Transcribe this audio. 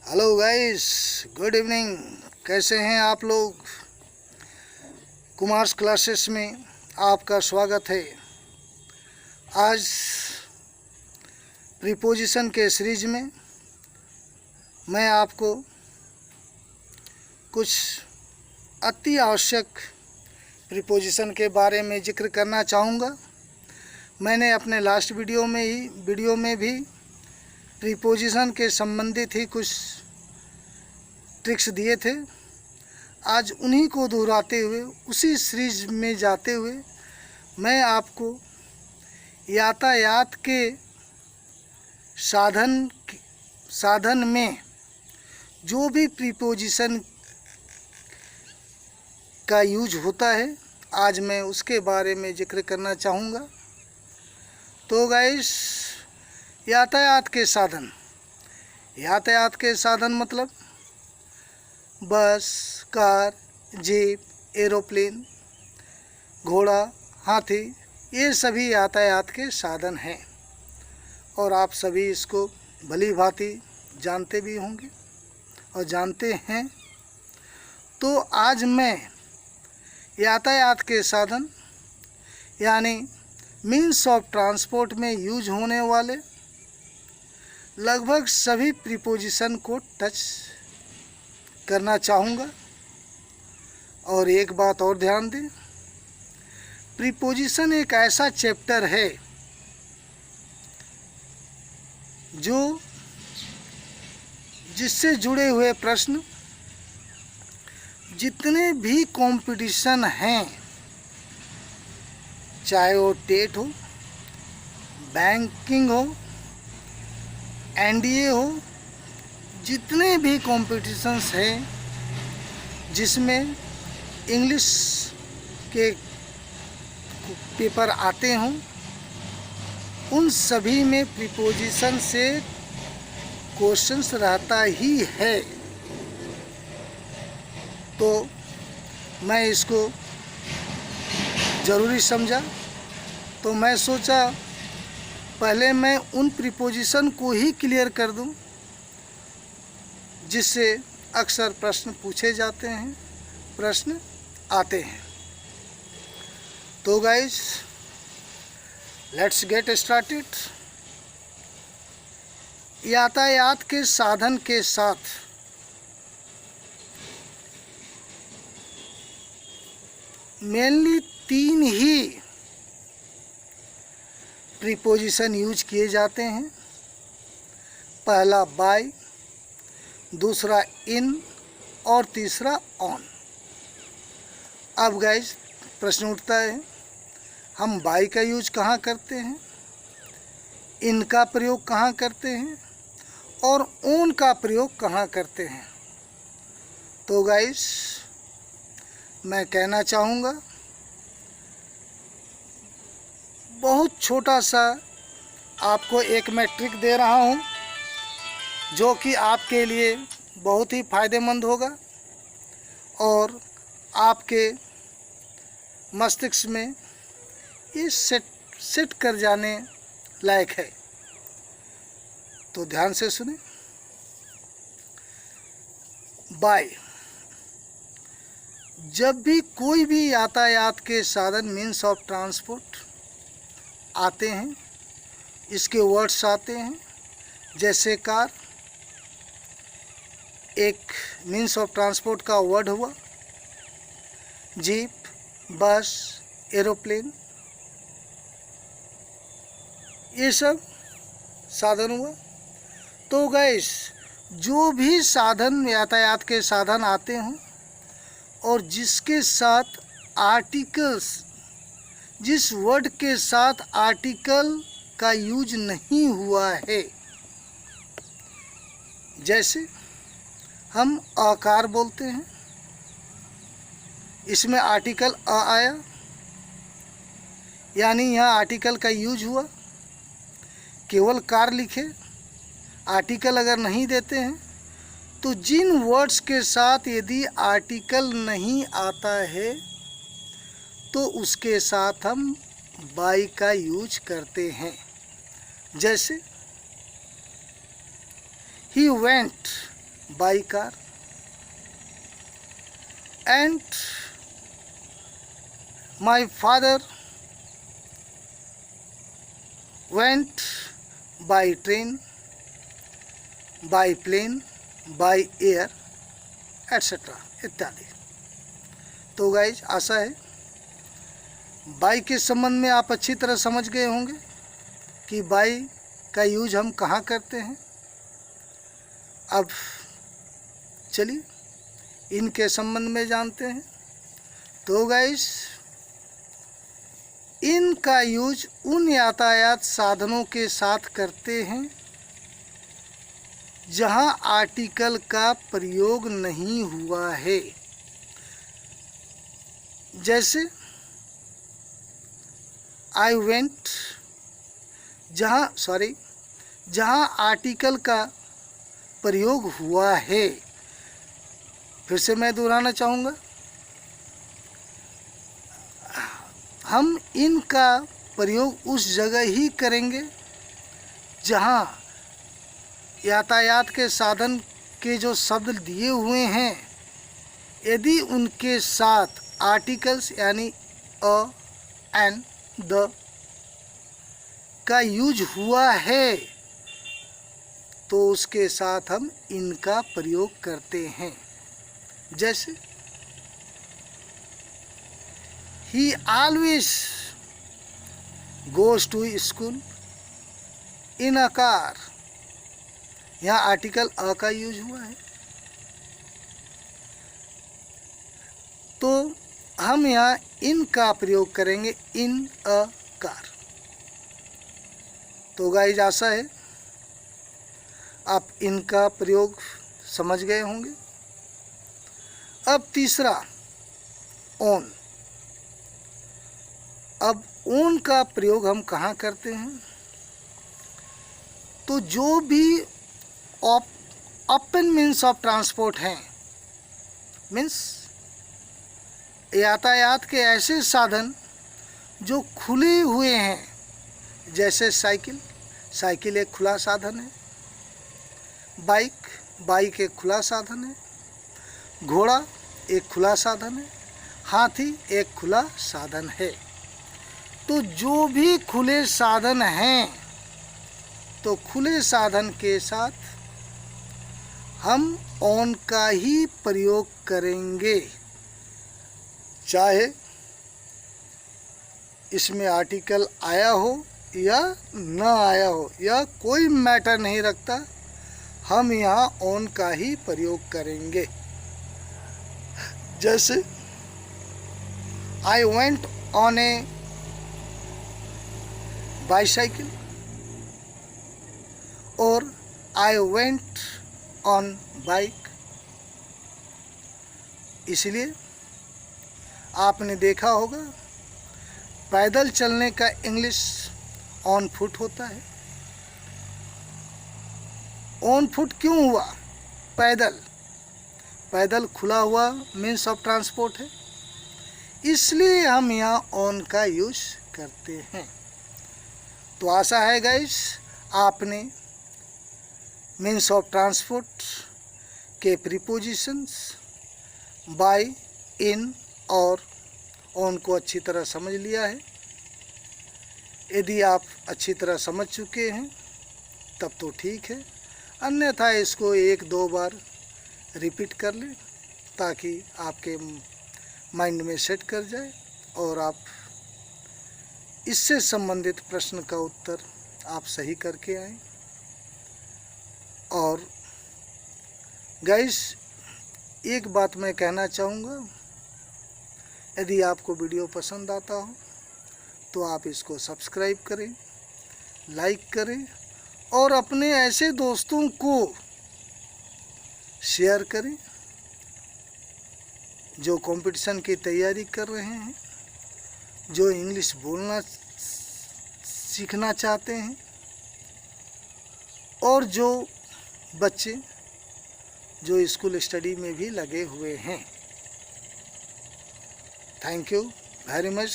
Hello guys, good evening. कैसे हैं आप लोग? कुमार्स क्लासेस में आपका स्वागत है। आज प्रीपोजिशन के सीरीज में मैं आपको कुछ अति आवश्यक प्रीपोजिशन के बारे में जिक्र करना चाहूँगा। मैंने अपने लास्ट वीडियो में भी प्रीपोजिशन के संबंधित ही कुछ ट्रिक्स दिए थे। आज उन्हीं को दोहराते हुए, उसी सीरीज में जाते हुए मैं आपको यातायात के साधन में जो भी प्रीपोजिशन का यूज होता है, आज मैं उसके बारे में जिक्र करना चाहूँगा। तो गाइस, यातायात के साधन मतलब बस, कार, जीप, एरोप्लेन, घोड़ा, हाथी, ये सभी यातायात के साधन हैं और आप सभी इसको भली भांति जानते भी होंगे और जानते हैं। तो आज मैं यातायात के साधन यानी मीन्स ऑफ ट्रांसपोर्ट में यूज होने वाले लगभग सभी प्रीपोजिशन को टच करना चाहूँगा। और एक बात और ध्यान दें, प्रीपोजिशन एक ऐसा चैप्टर है जिससे जुड़े हुए प्रश्न जितने भी कंपटीशन हैं, चाहे वो टेट हो, बैंकिंग हो, एनडीए हो, जितने भी कॉम्पिटिशन्स हैं जिसमें इंग्लिश के पेपर आते हों, उन सभी में प्रीपोजिशन से क्वेश्चंस रहता ही है। तो मैं इसको ज़रूरी समझा, तो मैं सोचा पहले मैं उन प्रीपोजिशन को ही क्लियर कर दूं जिससे अक्सर प्रश्न पूछे जाते हैं, प्रश्न आते हैं। तो गाइस, लेट्स गेट स्टार्टेड। यातायात के साधन के साथ मेनली 3 ही प्रीपोजिशन यूज किए जाते हैं। पहला बाय, दूसरा इन और तीसरा ऑन। अब गाइस, प्रश्न उठता है, हम बाय का यूज कहाँ करते हैं, इन का प्रयोग कहाँ करते हैं और ऑन का प्रयोग कहाँ करते हैं? तो गाइस, मैं कहना चाहूँगा, बहुत छोटा सा आपको एक मैं ट्रिक दे रहा हूँ जो कि आपके लिए बहुत ही फ़ायदेमंद होगा और आपके मस्तिष्क में ये सेट कर जाने लायक है। तो ध्यान से सुने। बाय, जब भी कोई भी यातायात के साधन मीन्स ऑफ ट्रांसपोर्ट आते हैं, इसके वर्ड्स आते हैं, जैसे कार एक मीन्स ऑफ ट्रांसपोर्ट का वर्ड हुआ, जीप, बस, एरोप्लेन, ये सब साधन हुआ। तो गाइस, जो भी साधन यातायात के साधन आते हों और जिसके साथ आर्टिकल्स, जिस वर्ड के साथ आर्टिकल का यूज नहीं हुआ है, जैसे हम आकार बोलते हैं, इसमें आर्टिकल अ आया, यानी यहाँ आर्टिकल का यूज हुआ। केवल कार लिखे, आर्टिकल अगर नहीं देते हैं, तो जिन वर्ड्स के साथ यदि आर्टिकल नहीं आता है तो उसके साथ हम बाय का यूज करते हैं। जैसे he went by car, and my father went by train, by plane, by air, etc. इत्यादि। तो गाइज आशा है बाई के संबंध में आप अच्छी तरह समझ गए होंगे कि बाई का यूज हम कहाँ करते हैं। अब चलिए इनके संबंध में जानते हैं। तो गाइज इनका यूज उन यातायात साधनों के साथ करते हैं जहां आर्टिकल का प्रयोग नहीं हुआ है। जैसे आई वेंट, जहां आर्टिकल का प्रयोग हुआ है। फिर से मैं दोहराना चाहूँगा, हम इनका प्रयोग उस जगह ही करेंगे जहाँ यातायात के साधन के जो शब्द दिए हुए हैं, यदि उनके साथ आर्टिकल्स यानी अ, एन, द का यूज हुआ है तो उसके साथ हम इनका प्रयोग करते हैं। जैसे he always goes to school in a car, यहाँ आर्टिकल अ का यूज हुआ है तो हम यहाँ इन का प्रयोग करेंगे, इन अ कार। तो गाइस आशा है आप इनका प्रयोग समझ गए होंगे। अब तीसरा ऑन। अब ऑन का प्रयोग हम कहाँ करते हैं? तो जो भी ओपन मीन्स ऑफ ट्रांसपोर्ट हैं, मीन्स यातायात के ऐसे साधन जो खुले हुए हैं, जैसे साइकिल एक खुला साधन है, बाइक एक खुला साधन है, घोड़ा एक खुला साधन है, हाथी एक खुला साधन है। तो जो भी खुले साधन हैं, तो खुले साधन के साथ हम ऑन का ही प्रयोग करेंगे, चाहे इसमें आर्टिकल आया हो या न आया हो, यह कोई मैटर नहीं रखता, हम यहाँ ऑन का ही प्रयोग करेंगे। जैसे I went on A bicycle और आई वेंट ऑन बाइक। इसलिए आपने देखा होगा पैदल चलने का इंग्लिश ऑन फुट होता है। ऑन फुट क्यों हुआ? पैदल खुला हुआ मीन्स ऑफ ट्रांसपोर्ट है, इसलिए हम यहाँ ऑन का यूज करते हैं। तो आशा है गाइस आपने मीन्स ऑफ ट्रांसपोर्ट के प्रीपोजिशंस बाय, इन और ऑन को अच्छी तरह समझ लिया है। यदि आप अच्छी तरह समझ चुके हैं तब तो ठीक है, अन्यथा इसको 1-2 बार रिपीट कर लें ताकि आपके माइंड में सेट कर जाए और आप इससे संबंधित प्रश्न का उत्तर आप सही करके आएँ। और गाइस एक बात मैं कहना चाहूँगा, यदि आपको वीडियो पसंद आता हो तो आप इसको सब्सक्राइब करें, लाइक करें और अपने ऐसे दोस्तों को शेयर करें जो कंपटीशन की तैयारी कर रहे हैं, जो इंग्लिश बोलना सीखना चाहते हैं और जो बच्चे जो स्कूल स्टडी में भी लगे हुए हैं। Thank you very much.